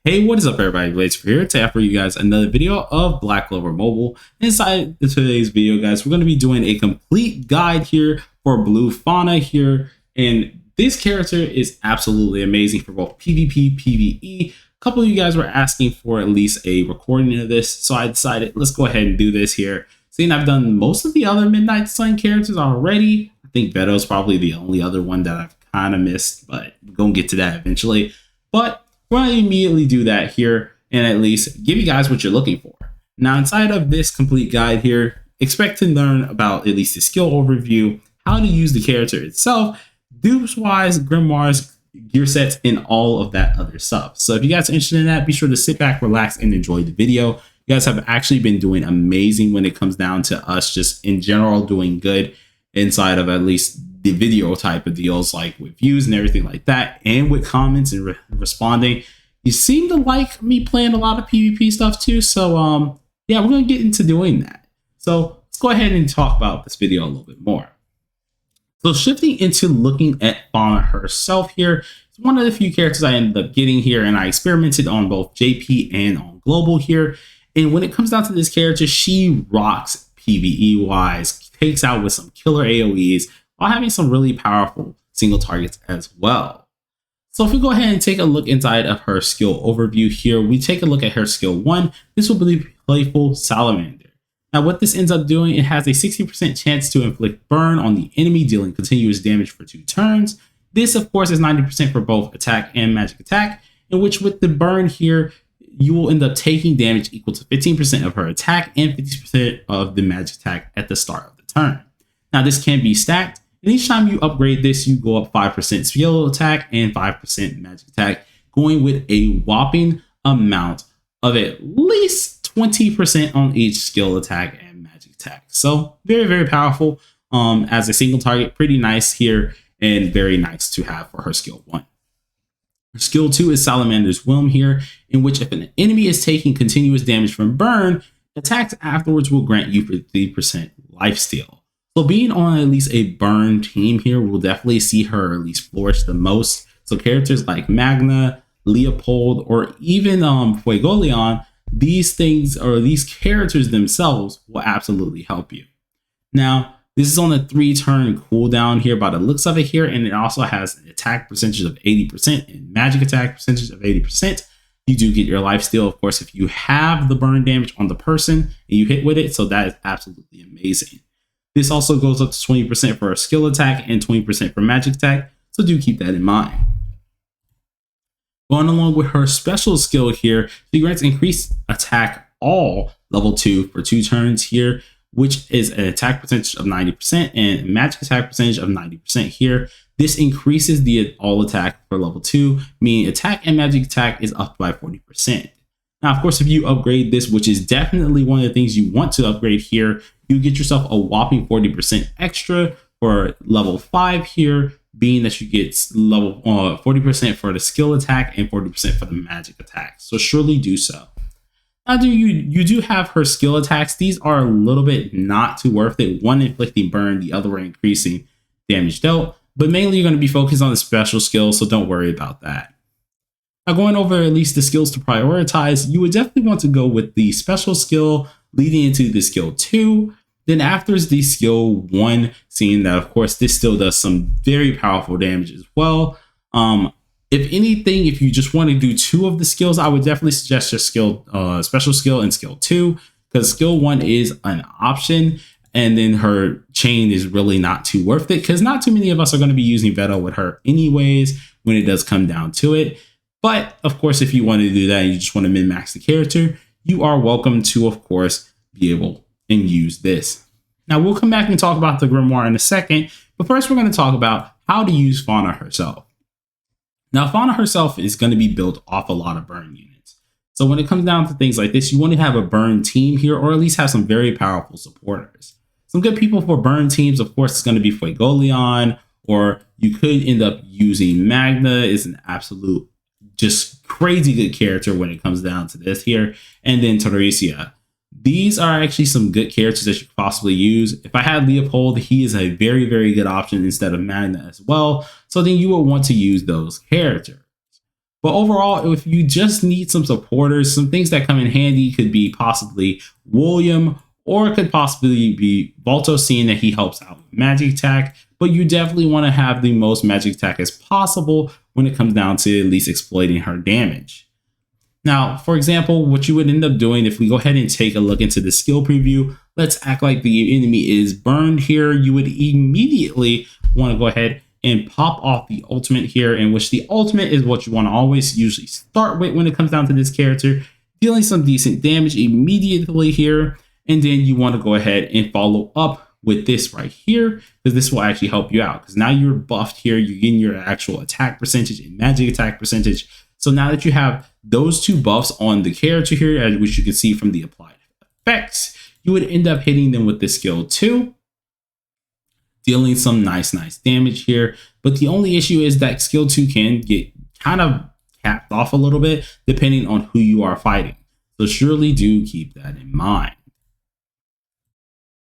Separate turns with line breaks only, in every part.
Hey, what is up, everybody? Blades here to offer you guys another video of Black Clover Mobile. Inside today's video, guys, we're going to be doing a complete guide here for Blue Fana here. And this character is absolutely amazing for both PvP, PvE. A couple of you guys were asking for at least a recording of this, so I decided let's go ahead and do this here. Seeing I've done most of the other Midnight Sun characters already, I think Veto's probably the only other one that I've kind of missed, but we're going to get to that eventually. But we're going to immediately do that here and at least give you guys what you're looking for. Now, inside of this complete guide here, expect to learn about at least the skill overview, how to use the character itself, dupes wise, grimoires, gear sets, and all of that other stuff. So if you guys are interested in that, be sure to sit back, relax, and enjoy the video. You guys have actually been doing amazing when it comes down to us just in general doing good inside of at least the video type of deals, like with views and everything like that, and with comments and responding. You seem to like me playing a lot of PvP stuff too, so yeah, we're gonna get into doing that. So let's go ahead and talk about this video a little bit more. So shifting into looking at Fana herself here, it's one of the few characters I ended up getting here, and I experimented on both JP and on global here. And when it comes down to this character, she rocks PvE wise, takes out with some killer AoEs, while having some really powerful single targets as well. So if we go ahead and take a look inside of her skill overview here, we take a look at her skill 1. This will be Playful Salamander. Now what this ends up doing, it has a 60% chance to inflict burn on the enemy, dealing continuous damage for 2 turns. This of course is 90% for both attack and magic attack, in which with the burn here, you will end up taking damage equal to 15% of her attack and 50% of the magic attack at the start of the turn. Now this can be stacked. And each time you upgrade this, you go up 5% skill attack and 5% magic attack, going with a whopping amount of at least 20% on each skill attack and magic attack. So very, very powerful as a single target. Pretty nice here and very nice to have for her skill 1. Her skill 2 is Salamander's Whim here, in which if an enemy is taking continuous damage from burn, attacks afterwards will grant you 50% lifesteal. So being on at least a burn team here, we'll definitely see her at least flourish the most. So characters like Magna, Leopold, or even Fuegoleon, these things or these characters themselves will absolutely help you. Now, this is on a 3-turn cooldown here by the looks of it here, and it also has an attack percentage of 80% and magic attack percentage of 80%. You do get your lifesteal, of course, if you have the burn damage on the person and you hit with it, so that is absolutely amazing. This also goes up to 20% for a skill attack and 20% for magic attack, so do keep that in mind. Going along with her special skill here, she grants increased attack all level 2 for 2 turns here, which is an attack percentage of 90% and magic attack percentage of 90% here. This increases the all attack for level 2, meaning attack and magic attack is up by 40%. Now, of course, if you upgrade this, which is definitely one of the things you want to upgrade here, you get yourself a whopping 40% extra for level 5 here, being that you get level 40% for the skill attack and 40% for the magic attack. So surely do so. Now, you do have her skill attacks. These are a little bit not too worth it. One inflicting burn, the other one increasing damage dealt. But mainly you're going to be focused on the special skill, so don't worry about that. Now, going over at least the skills to prioritize, you would definitely want to go with the special skill leading into the skill 2. Then after is the skill 1, seeing that, of course, this still does some very powerful damage as well. If anything, if you just want to do 2 of the skills, I would definitely suggest your special skill and skill 2, because skill 1 is an option. And then her chain is really not too worth it, because not too many of us are going to be using Veto with her anyways when it does come down to it. But of course, if you want to do that and you just want to min-max the character, you are welcome to, of course, be able and use this. Now we'll come back and talk about the Grimoire in a second, but first we're going to talk about how to use Fana herself. Now Fana herself is going to be built off a lot of burn units. So when it comes down to things like this, you want to have a burn team here, or at least have some very powerful supporters. Some good people for burn teams, of course, is going to be Fuegoleon, or you could end up using Magna. Is an absolute just crazy good character when it comes down to this here, and then Teresia. These are actually some good characters that you could possibly use. If I had Leopold, he is a very, very good option instead of Magna as well. So then you will want to use those characters. But overall, if you just need some supporters, some things that come in handy could be possibly William, or it could possibly be Volto, seeing that he helps out with magic attack. But you definitely want to have the most magic attack as possible when it comes down to at least exploiting her damage. Now, for example, what you would end up doing if we go ahead and take a look into the skill preview, let's act like the enemy is burned here. You would immediately want to go ahead and pop off the ultimate here, in which the ultimate is what you want to always usually start with when it comes down to this character, dealing some decent damage immediately here. And then you want to go ahead and follow up with this right here, because this will actually help you out, because now you're buffed here, you're getting your actual attack percentage and magic attack percentage. So now that you have those two buffs on the character here, as which you can see from the applied effects, you would end up hitting them with the skill 2, dealing some nice damage here. But the only issue is that skill 2 can get kind of capped off a little bit depending on who you are fighting. So surely do keep that in mind.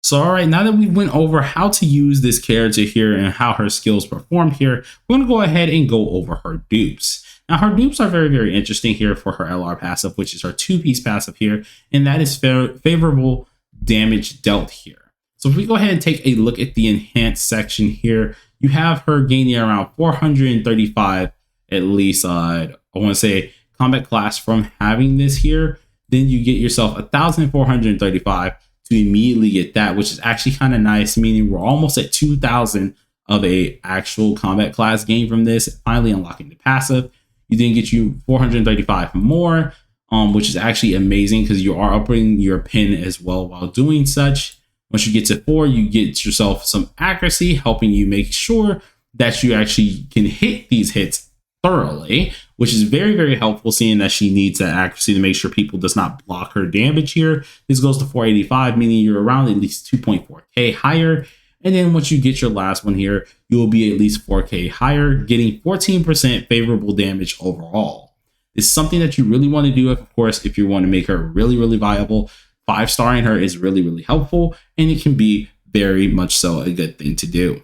So all right, now that we went over how to use this character here and how her skills perform here, we're going to go ahead and go over her dupes. Now her dupes are very interesting here for her LR passive, which is her 2-piece passive here, and that is favorable damage dealt here. So if we go ahead and take a look at the enhanced section here, you have her gaining around 435 at least, I want to say combat class from having this here. Then you get yourself 1,435 to immediately get that, which is actually kind of nice, meaning we're almost at 2,000 of a actual combat class gain from this, finally unlocking the passive. You then get you 435 more, which is actually amazing because you are upping your pin as well while doing such. Once you get to 4, you get yourself some accuracy, helping you make sure that you actually can hit these hits thoroughly, which is very helpful, seeing that she needs that accuracy to make sure people does not block her damage here. This goes to 485, meaning you're around at least 2.4k higher. And then once you get your last one here, you will be at least 4k higher, getting 14% favorable damage overall. It's something that you really want to do, of course, if you want to make her really viable. 5-starring her is really helpful, and it can be very much so a good thing to do.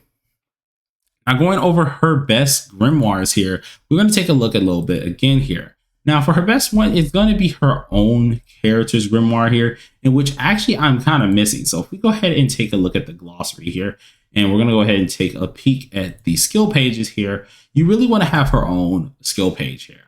Now going over her best grimoires here, we're going to take a look a little bit again here. Now for her best one, it's going to be her own character's grimoire here, in which actually I'm kind of missing. So if we go ahead and take a look at the glossary here, and we're going to go ahead and take a peek at the skill pages here, you really want to have her own skill page here.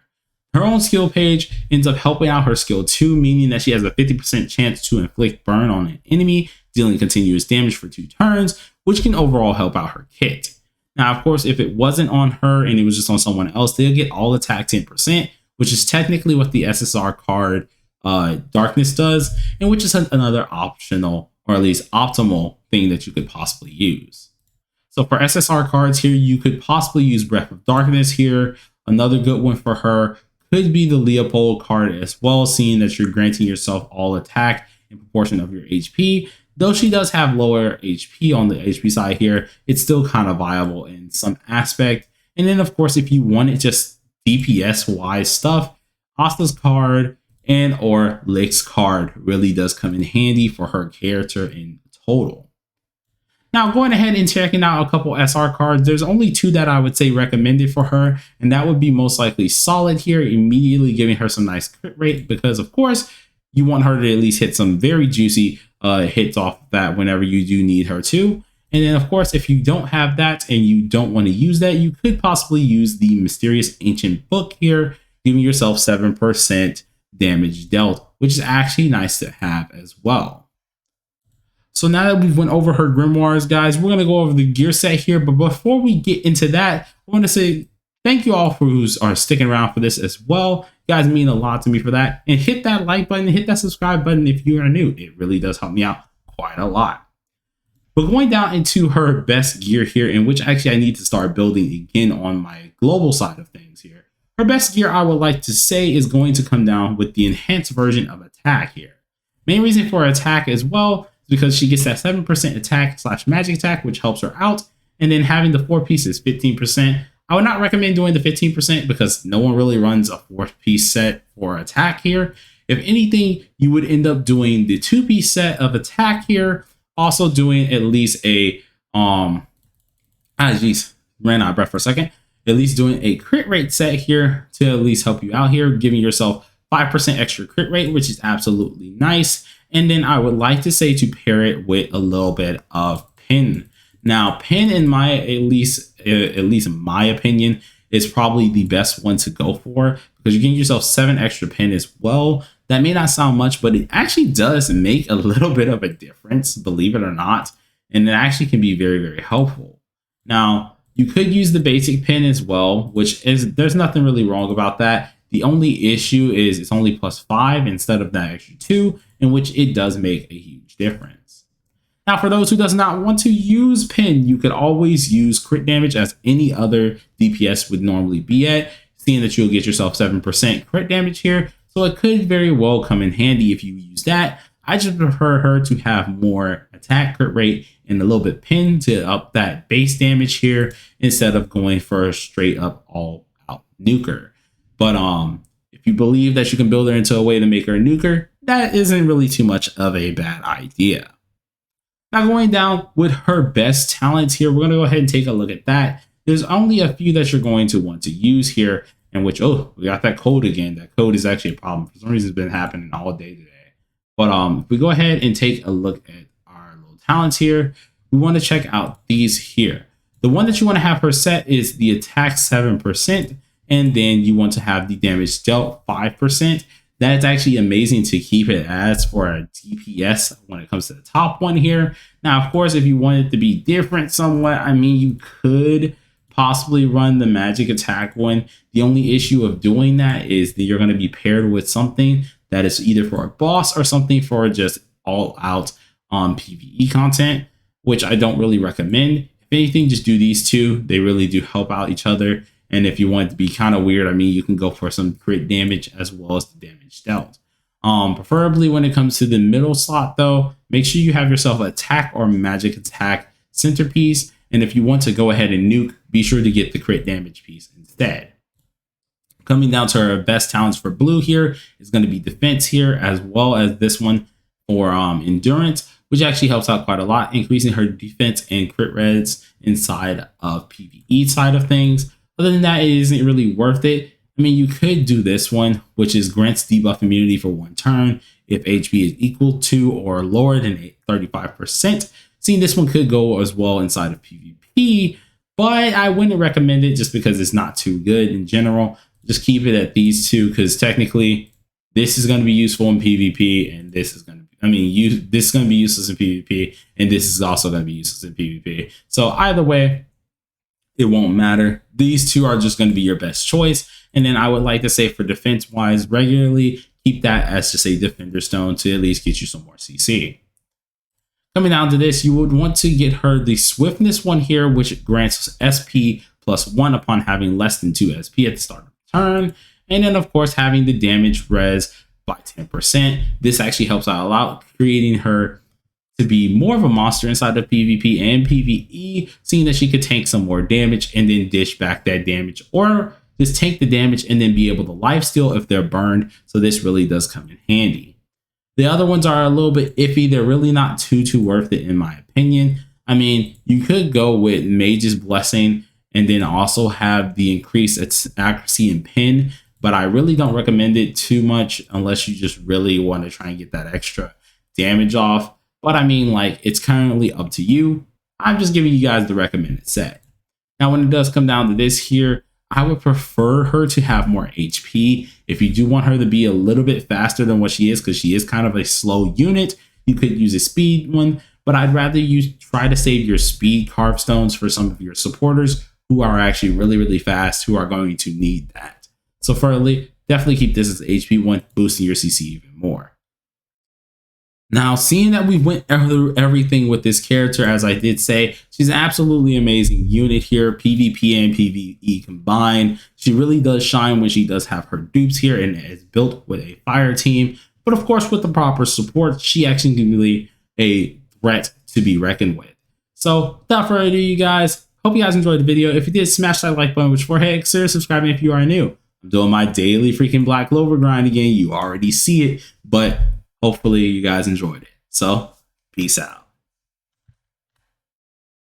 Her own skill page ends up helping out her skill 2, meaning that she has a 50% chance to inflict burn on an enemy, dealing continuous damage for 2 turns, which can overall help out her kit. Now, of course, if it wasn't on her and it was just on someone else, they'll get all attack 10%, which is technically what the SSR card Darkness does, and which is another optional, or at least optimal, thing that you could possibly use. So for SSR cards here, you could possibly use Breath of Darkness here. Another good one for her could be the Leopold card as well, seeing that you're granting yourself all attack in proportion of your HP. Though she does have lower HP on the HP side here, it's still kind of viable in some aspect. And then, of course, if you wanted just DPS-wise stuff, Asta's card and or Lick's card really does come in handy for her character in total. Now, going ahead and checking out a couple SR cards, there's only 2 that I would say recommended for her, and that would be most likely Solid here, immediately giving her some nice crit rate, because, of course, you want her to at least hit some very juicy hits off that whenever you do need her to. And then, of course, if you don't have that and you don't want to use that, you could possibly use the Mysterious Ancient Book here, giving yourself 7% damage dealt, which is actually nice to have as well. So now that we've went over her grimoires, guys, we're going to go over the gear set here. But before we get into that, I want to say thank you all for who are sticking around for this as well. You guys mean a lot to me for that. And hit that like button, hit that subscribe button if you are new. It really does help me out quite a lot. But going down into her best gear here, in which actually I need to start building again on my global side of things here. Her best gear, I would like to say, is going to come down with the enhanced version of attack here. Main reason for attack as well is because she gets that 7% attack / magic attack, which helps her out. And then having the 4 pieces, 15%. I would not recommend doing the 15% because no one really runs a 4-piece set for attack here. If anything, you would end up doing the 2-piece set of attack here. Also doing at least a ran out of breath for a second. at least doing a crit rate set here to at least help you out here, giving yourself 5% extra crit rate, which is absolutely nice. And then I would like to say to pair it with a little bit of pin. Now, pin in my, at least in my opinion, is probably the best one to go for, because you get yourself 7 extra pin as well. That may not sound much, but it actually does make a little bit of a difference, believe it or not. And it actually can be very, very helpful. Now, you could use the basic pin as well, which is, there's nothing really wrong about that. The only issue is it's only +5 instead of that extra 2, in which it does make a huge difference. Now, for those who does not want to use pin, you could always use crit damage as any other DPS would normally be at, seeing that you'll get yourself 7% crit damage here. So it could very well come in handy if you use that. I just prefer her to have more attack crit rate and a little bit pin to up that base damage here, instead of going for a straight up all out nuker. But if you believe that you can build her into a way to make her a nuker, that isn't really too much of a bad idea. Now, going down with her best talents here, we're going to go ahead and take a look at that. There's only a few that you're going to want to use here, in which, oh, we got that code again. That code is actually a problem. For some reason, it's been happening all day today. But if we go ahead and take a look at our little talents here, we want to check out these here. The one that you want to have her set is the attack 7%, and then you want to have the damage dealt 5%. That's actually amazing to keep it as for a DPS when it comes to the top one here. Now, of course, if you want it to be different somewhat, I mean, you could possibly run the magic attack one. The only issue of doing that is that you're going to be paired with something that is either for a boss or something for just all out PvE content, which I don't really recommend. If anything, just do these two. They really do help out each other. And if you want it to be kind of weird, I mean, you can go for some crit damage as well as the damage dealt. Preferably when it comes to the middle slot, though, make sure you have yourself an attack or magic attack centerpiece. And if you want to go ahead and nuke, be sure to get the crit damage piece instead. Coming down to our best talents for blue here is going to be defense here, as well as this one for endurance, which actually helps out quite a lot, increasing her defense and crit reds inside of PvE side of things. Other than that, it isn't really worth it. I mean, you could do this one, which is grants debuff immunity for 1 turn if HP is equal to or lower than 35%. Seeing this one could go as well inside of PvP, but I wouldn't recommend it just because it's not too good in general. Just keep it at these two, because technically this is going to be useful in PvP, and this is going to be, this is going to be useless in PvP, and this is also going to be useless in PvP. So either way, it won't matter. These two are just going to be your best choice. And then I would like to say for defense wise, regularly keep that as just a defender stone to at least get you some more CC. Coming down to this, you would want to get her the swiftness one here, which grants SP +1 upon having less than 2 SP at the start of the turn. And then of course, having the damage res by 10%. This actually helps out a lot, creating her to be more of a monster inside of PvP and PvE, seeing that she could tank some more damage and then dish back that damage, or just take the damage and then be able to lifesteal if they're burned. So this really does come in handy. The other ones are a little bit iffy. They're really not too worth it in my opinion. I mean, you could go with Mage's Blessing and then also have the increased accuracy and pin, but I really don't recommend it too much unless you just really want to try and get that extra damage off. But I mean, like, it's currently up to you. I'm just giving you guys the recommended set. Now, when it does come down to this here, I would prefer her to have more HP. If you do want her to be a little bit faster than what she is, because she is kind of a slow unit, you could use a speed one, but I'd rather you try to save your speed carve stones for some of your supporters who are actually really, really fast, who are going to need that. So furtherly, definitely keep this as HP one, boosting your CC even more. Now, seeing that we went through everything with this character, as I did say, she's an absolutely amazing unit here, PvP and PvE combined. She really does shine when she does have her dupes here and is built with a fire team. But of course, with the proper support, she actually can be a threat to be reckoned with. So without further ado, you guys, hope you guys enjoyed the video. If you did, smash that like button, which for hey, consider subscribing if you are new. I'm doing my daily freaking Black Clover grind again. You already see it, but hopefully you guys enjoyed it. So, peace out.